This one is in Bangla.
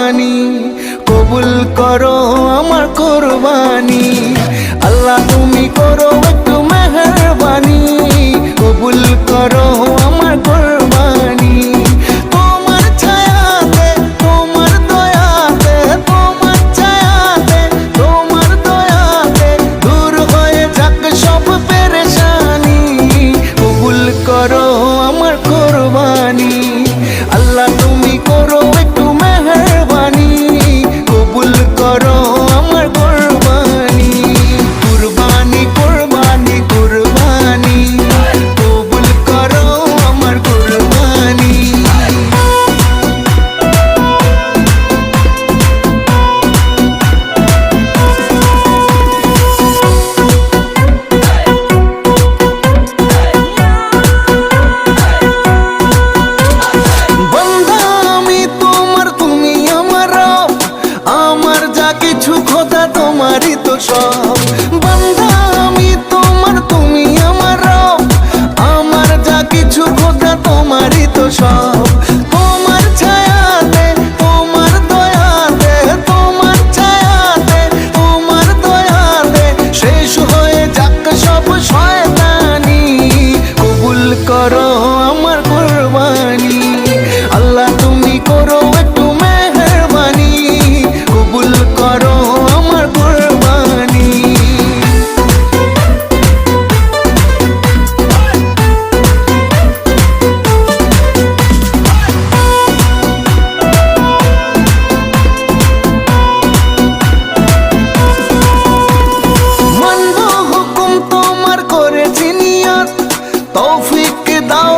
কোরবানি, কবুল করো আমার কোরবানি। আল্লাহ তুমি করো একটু মেহেরবানি, কবুল করো আমার কোরবানি। তোমার ছায়াতে, তোমার দয়াতে, তোমার ছায়াতে, তোমার দয়াতে দূর হয়ে যাক সব পেরেশানি, কবুল করো আমার কোরবানি। আল্লাহ তুমি করো একটু মেহেরবানি, কবুল করো আমার কোরবানি। কুরবানি কুরবানি কুরবানি, কবুল করো আমার কোরবানি। বন্ধা আমি তোমার, তুমি আমার রব, আমার যা কিছু খোদা তোমারই তো সব। বন্ধা আমি তোমার, তুমি আমার রব, আমার যা কিছু খোদা তোমারই তো সব। তোমার ছায়াতে, তোমার দয়াতে, তোমার ছায়াতে, তোমার দয়াতে শেষ হয়ে যাক সব শয়তানি, কবুল করো আমার কোরবানি। আল্লাহ তুমি করো একটু মেহেরবানি, কবুল করো আমার কোরবানি। মানবো হুকুম তোমার করেছি নিয়ত, তৌফিক দাও